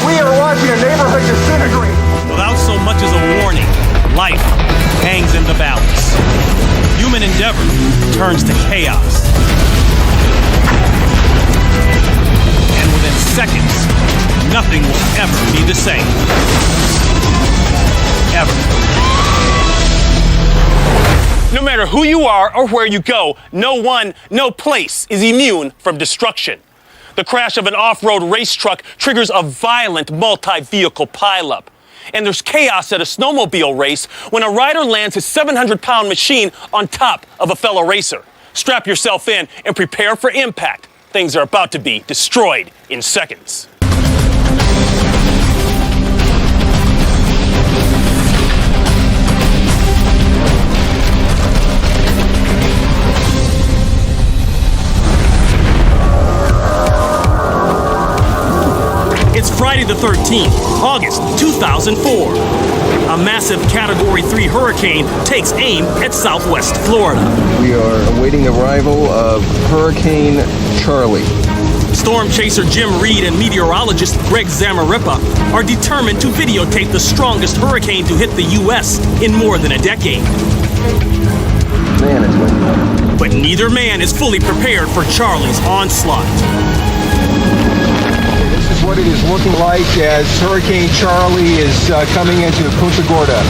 We are watching a neighborhood disintegrate. Without so much as a warning, life hangs in the balance. Human endeavor turns to chaos. And within seconds, nothing will ever be the same. Ever. No matter who you are or where you go, no one, no place is immune from destruction. The crash of an off-road race truck triggers a violent multi-vehicle pileup. And there's chaos at a snowmobile race when a rider lands his 700-pound machine on top of a fellow racer. Strap yourself in and prepare for impact. Things are about to be destroyed in seconds. It's Friday the 13th, August 2004. A massive Category 3 hurricane takes aim at southwest Florida. We are awaiting the arrival of Hurricane Charlie. Storm chaser Jim Reed and meteorologist Greg Zamarripa are determined to videotape the strongest hurricane to hit the U.S. in more than a decade. Man, it's windy. But neither man is fully prepared for Charlie's onslaught. This is what it is looking like as Hurricane Charlie is coming into Punta Gorda.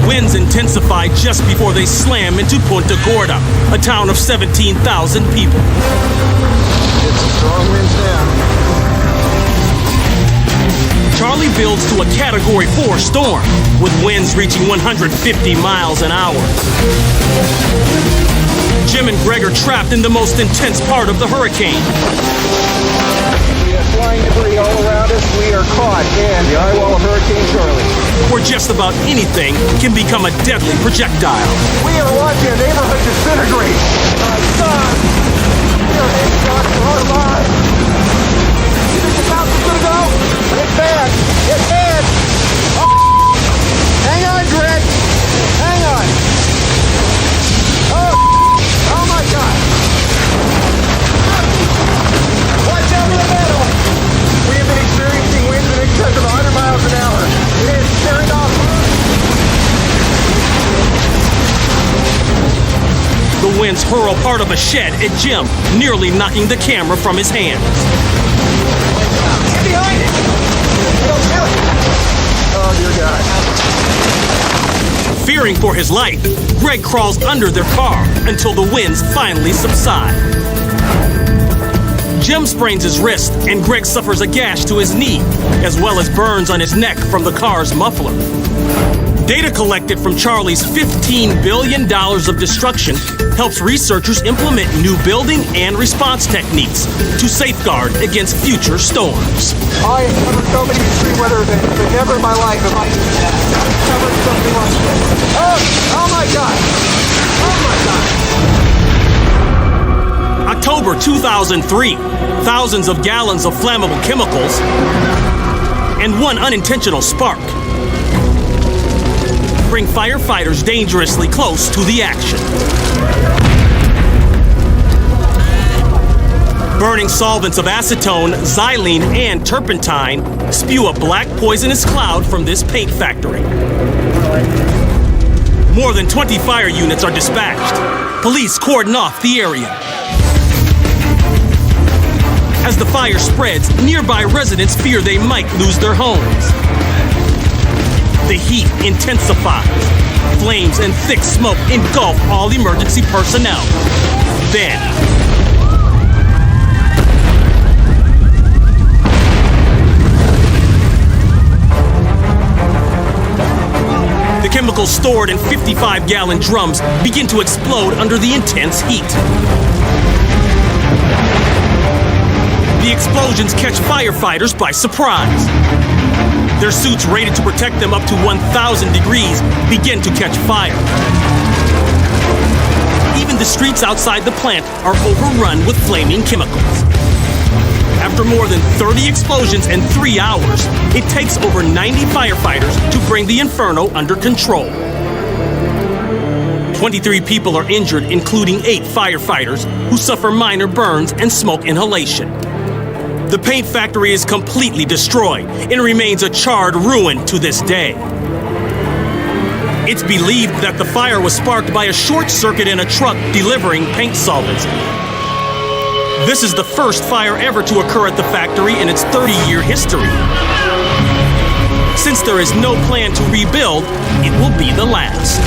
Winds intensify just before they slam into Punta Gorda, a town of 17,000 people. It's strong winds now. Charlie builds to a Category 4 storm, with winds reaching 150 miles an hour. Jim and Greg are trapped in the most intense part of the hurricane. Flying debris all around us. We are caught in the eye wall of Hurricane Charlie. Where just about anything can become a deadly projectile. We are watching a neighborhood disintegrate. My son! We are heading down to our line. You think this house is gonna go? It's bad. It's bad. Oh. Hang on, Greg. Hang on. Oh my God. Watch out for the metal. We have been experiencing winds in excess of 100 miles an hour. It is tearing off. The winds hurl part of a shed at Jim, nearly knocking the camera from his hands. Get behind it. It'll kill it. Oh, dear God. Fearing for his life, Greg crawls under their car until the winds finally subside. Jim sprains his wrist, and Greg suffers a gash to his knee, as well as burns on his neck from the car's muffler. Data collected from Charlie's $15 billion of destruction helps researchers implement new building and response techniques to safeguard against future storms. I have covered so many extreme weather events, but never in my life have I covered something like this. Oh my God. Oh my God. October 2003, thousands of gallons of flammable chemicals and one unintentional spark bring firefighters dangerously close to the action. Burning solvents of acetone, xylene, and turpentine spew a black poisonous cloud from this paint factory. More than 20 fire units are dispatched. Police cordon off the area. As the fire spreads, nearby residents fear they might lose their homes. The heat intensifies. Flames and thick smoke engulf all emergency personnel. Then, the chemicals stored in 55-gallon drums begin to explode under the intense heat. The explosions catch firefighters by surprise. Their suits rated to protect them up to 1,000 degrees begin to catch fire. Even the streets outside the plant are overrun with flaming chemicals. After more than 30 explosions in 3 hours, it takes over 90 firefighters to bring the inferno under control. 23 people are injured, including 8 firefighters who suffer minor burns and smoke inhalation. The paint factory is completely destroyed and remains a charred ruin to this day. It's believed that the fire was sparked by a short circuit in a truck delivering paint solvents. This is the first fire ever to occur at the factory in its 30-year history. Since there is no plan to rebuild, it will be the last.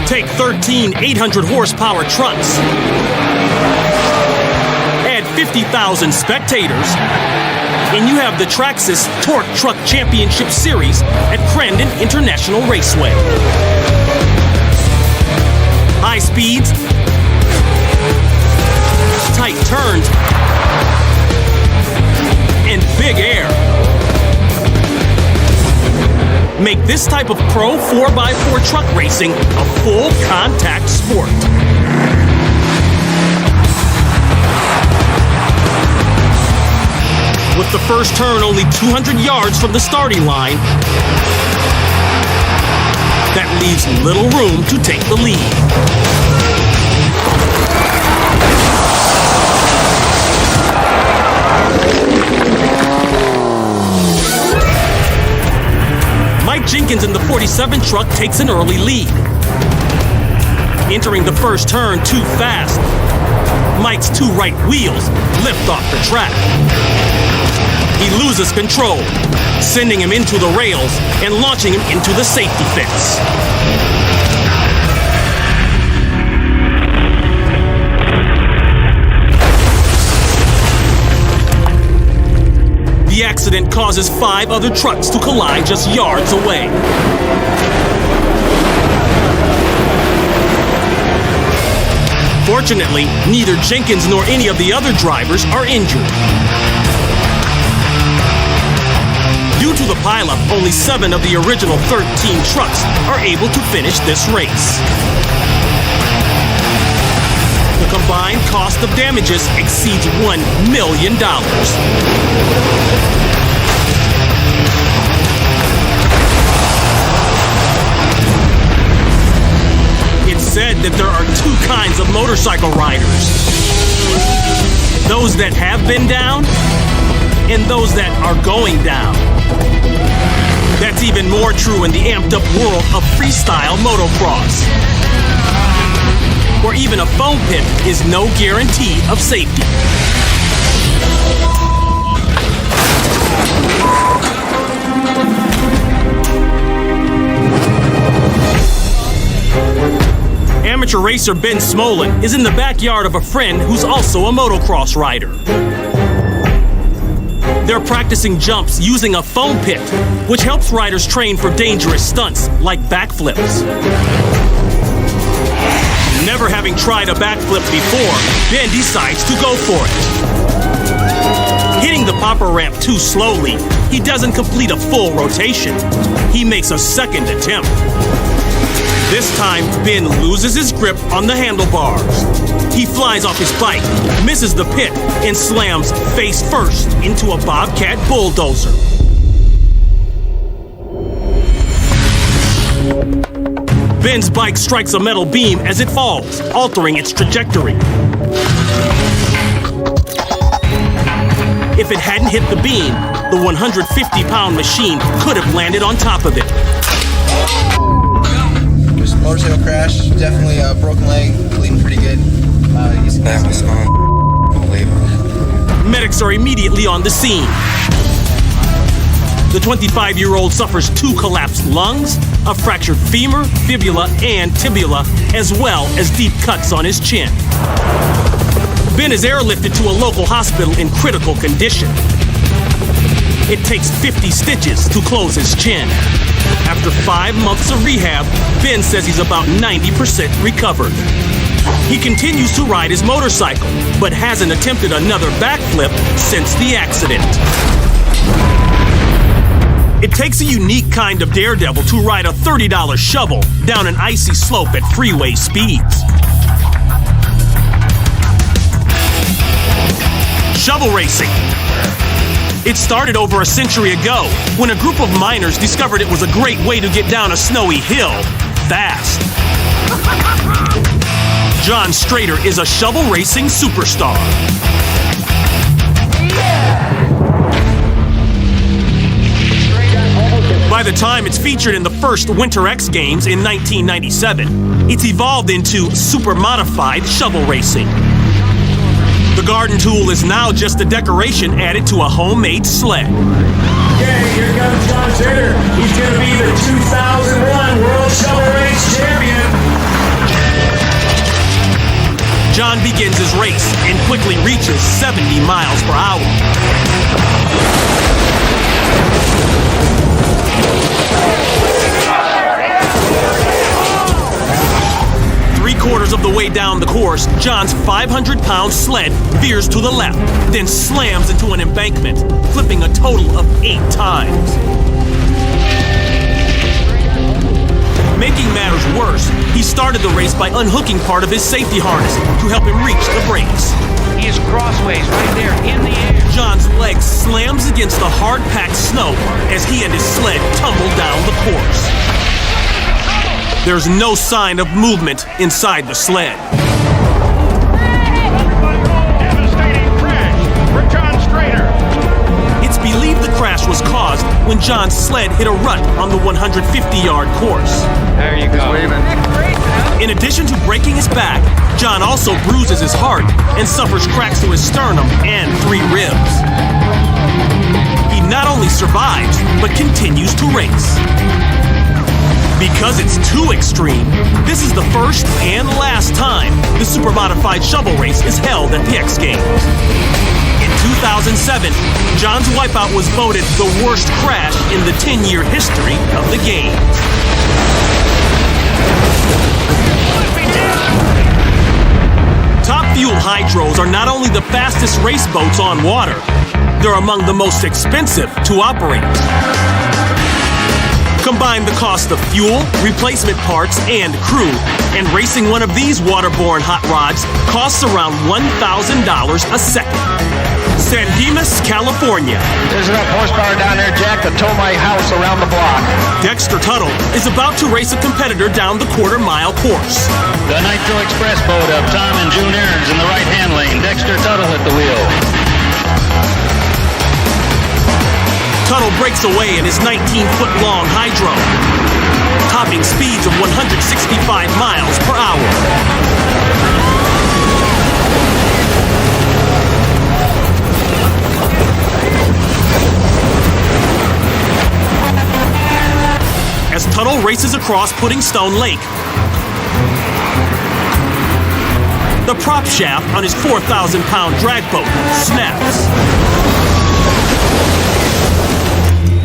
Take 13 800-horsepower trucks, add 50,000 spectators, and you have the Traxxas Torque Truck Championship Series at Crandon International Raceway. High speeds, tight turns, and big air make this type of pro 4x4 truck racing a full contact sport. With the first turn only 200 yards from the starting line, that leaves little room to take the lead. Mike Jenkins in the 47 truck takes an early lead. Entering the first turn too fast, Mike's two right wheels lift off the track. He loses control, sending him into the rails and launching him into the safety fence. The accident causes 5 other trucks to collide just yards away. Fortunately, neither Jenkins nor any of the other drivers are injured. Due to the pileup, only 7 of the original 13 trucks are able to finish this race. The combined cost of damages exceeds $1 million. It's said that there are 2 kinds of motorcycle riders. Those that have been down and those that are going down. That's even more true in the amped-up world of freestyle motocross, where even a foam pit is no guarantee of safety. Amateur racer Ben Smolin is in the backyard of a friend who's also a motocross rider. They're practicing jumps using a foam pit, which helps riders train for dangerous stunts like backflips. Never having tried a backflip before, Ben decides to go for it. Hitting the popper ramp too slowly, he doesn't complete a full rotation. He makes a second attempt. This time, Ben loses his grip on the handlebars. He flies off his bike, misses the pit, and slams face first into a Bobcat bulldozer. Ben's bike strikes a metal beam as it falls, altering its trajectory. If it hadn't hit the beam, the 150-pound machine could have landed on top of it. Just motorcycle crash, definitely a broken leg, bleeding pretty good. That was unbelievable. Medics are immediately on the scene. The 25-year-old suffers 2 collapsed lungs, a fractured femur, fibula, and tibula, as well as deep cuts on his chin. Ben is airlifted to a local hospital in critical condition. It takes 50 stitches to close his chin. After 5 months of rehab, Ben says he's about 90% recovered. He continues to ride his motorcycle, but hasn't attempted another backflip since the accident. It takes a unique kind of daredevil to ride a $30 shovel down an icy slope at freeway speeds. Shovel racing. It started over a century ago when a group of miners discovered it was a great way to get down a snowy hill fast. John Strader is a shovel racing superstar. By the time it's featured in the first Winter X Games in 1997, it's evolved into super modified shovel racing. The garden tool is now just a decoration added to a homemade sled. Okay, here comes John Strader. He's going to be the 2001 World Shovel Race Champion. John begins his race and quickly reaches 70 miles per hour. Three-quarters of the way down the course, John's 500-pound sled veers to the left, then slams into an embankment, flipping a total of 8 times. Making matters worse, he started the race by unhooking part of his safety harness to help him reach the brakes. He is crossways right there in the air. John's leg slams against the hard-packed snow as he and his sled tumble down the course. There's no sign of movement inside the sled. Devastating crash for John Strader. It's believed the crash was caused when John's sled hit a rut on the 150-yard course. There you go. In addition to breaking his back, John also bruises his heart and suffers cracks to his sternum and 3 ribs. He not only survives, but continues to race. Because it's too extreme, this is the first and last time the super modified shovel race is held at the X Games. In 2007, John's wipeout was voted the worst crash in the 10-year history of the games. Top Fuel Hydros are not only the fastest race boats on water, they're among the most expensive to operate. Combine the cost of fuel, replacement parts, and crew, and racing one of these waterborne hot rods costs around $1,000 a second. San Dimas, California. There's enough horsepower down there, Jack, to tow my house around the block. Dexter Tuttle is about to race a competitor down the quarter-mile course. The Nitro Express boat of Tom and June Aarons in the right-hand lane. Dexter Tuttle at the wheel. Tuttle breaks away in his 19-foot-long hydro, topping speeds of 165 miles per hour. As Tuttle races across Pudding Stone Lake, the prop shaft on his 4,000-pound drag boat snaps.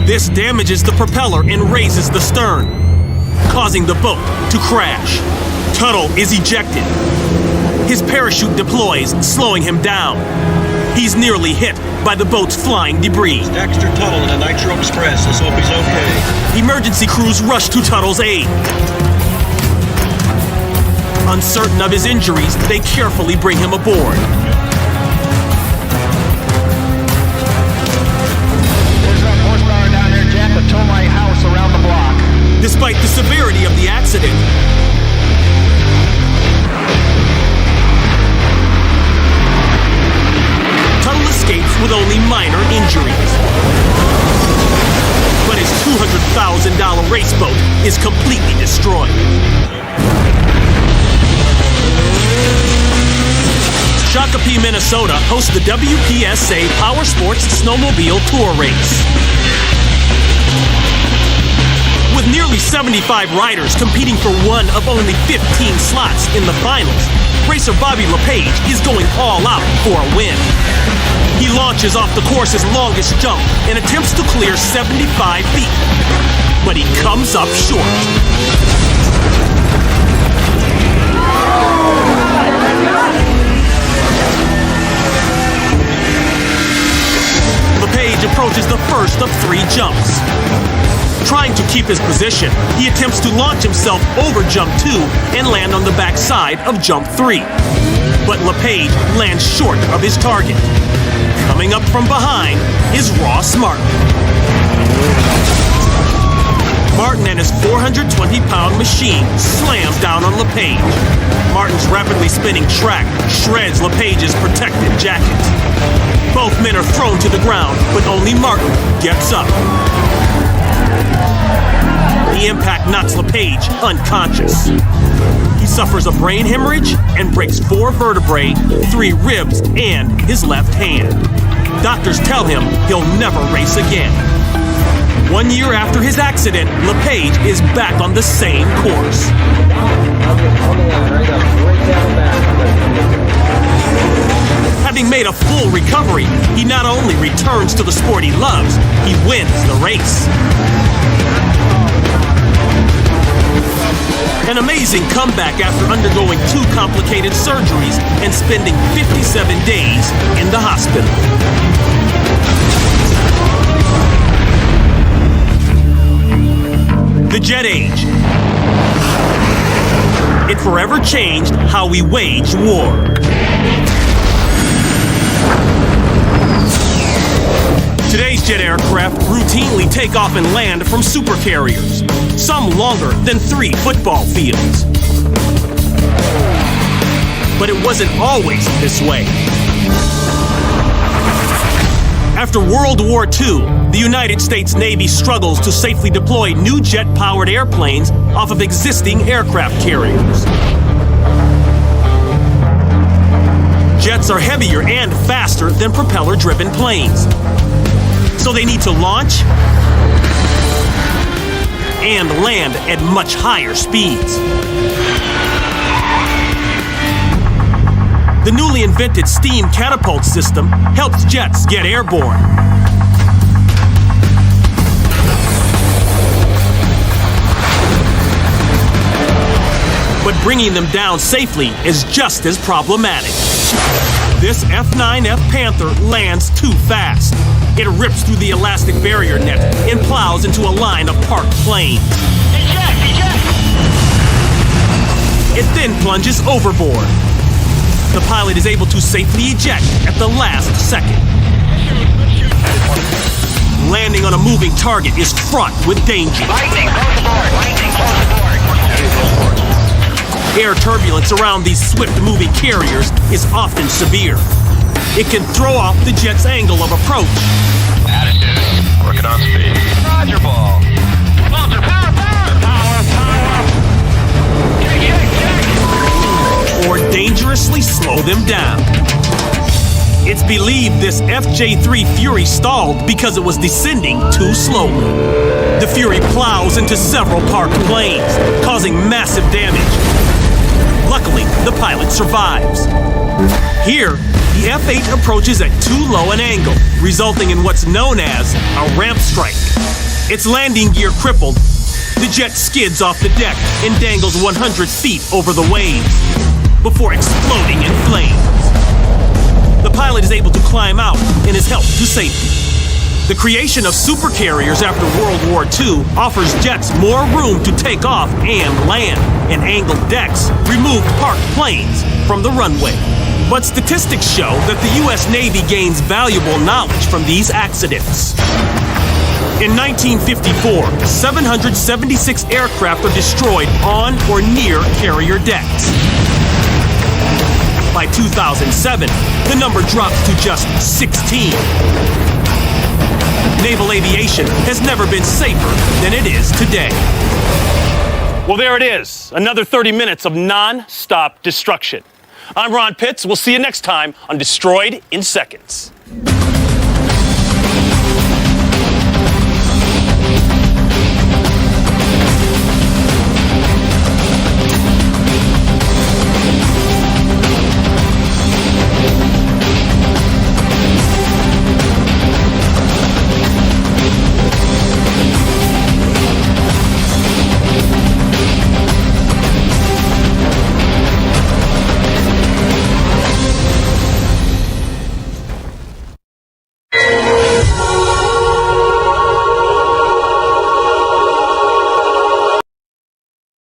This damages the propeller and raises the stern, causing the boat to crash. Tuttle is ejected. His parachute deploys, slowing him down. He's nearly hit by the boat's flying debris. Dexter Tuttle in a Nitro Express. Let's hope he's okay. Emergency crews rush to Tuttle's aid. Uncertain of his injuries, they carefully bring him aboard. Tow my house around the block. Despite the severity of the accident, Tuttle escapes with only minor injuries. But his $200,000 race boat is completely destroyed. Shakopee, Minnesota hosts the WPSA Power Sports Snowmobile Tour Race. With nearly 75 riders competing for one of only 15 slots in the finals, racer Bobby LePage is going all out for a win. He launches off the course's longest jump and attempts to clear 75 feet, but he comes up short. LePage approaches the first of 3 jumps. Trying to keep his position, he attempts to launch himself over jump 2 and land on the back side of jump 3. But LePage lands short of his target. Coming up from behind is Ross Martin. Martin and his 420-pound machine slam down on LePage. Martin's rapidly spinning track shreds LePage's protective jacket. Both men are thrown to the ground, but only Martin gets up. The impact knocks LePage unconscious. He suffers a brain hemorrhage and breaks 4 vertebrae, 3 ribs, and his left hand. Doctors tell him he'll never race again. 1 year after his accident, LePage is back on the same course. Having made a full recovery, he not only returns to the sport he loves, he wins the race. An amazing comeback after undergoing 2 complicated surgeries and spending 57 days in the hospital. The jet age. It forever changed how we wage war. Today's jet aircraft routinely take off and land from supercarriers, some longer than 3 football fields. But it wasn't always this way. After World War II, the United States Navy struggles to safely deploy new jet-powered airplanes off of existing aircraft carriers. Jets are heavier and faster than propeller-driven planes. So they need to launch and land at much higher speeds. The newly invented steam catapult system helps jets get airborne. But bringing them down safely is just as problematic. This F-9F Panther lands too fast. It rips through the elastic barrier net and plows into a line of parked planes. Eject! Eject! It then plunges overboard. The pilot is able to safely eject at the last second. Landing on a moving target is fraught with danger. Lightning, close aboard! Lightning, close aboard! Air turbulence around these swift-moving carriers is often severe. It can throw off the jet's angle of approach. Attitude. Working on speed. Roger, ball. Walter, power, power! Power, power! Or dangerously slow them down. It's believed this FJ-3 Fury stalled because it was descending too slowly. The Fury plows into several parked planes, causing massive damage. Luckily, the pilot survives. Here, the F-8 approaches at too low an angle, resulting in what's known as a ramp strike. Its landing gear crippled, the jet skids off the deck and dangles 100 feet over the waves before exploding in flames. The pilot is able to climb out and is helped to safety. The creation of supercarriers after World War II offers jets more room to take off and land, and angled decks removed parked planes from the runway. But statistics show that the U.S. Navy gains valuable knowledge from these accidents. In 1954, 776 aircraft are destroyed on or near carrier decks. By 2007, the number drops to just 16. Naval aviation has never been safer than it is today. Well, there it is. Another 30 minutes of non-stop destruction. I'm Ron Pitts. We'll see you next time on Destroyed in Seconds.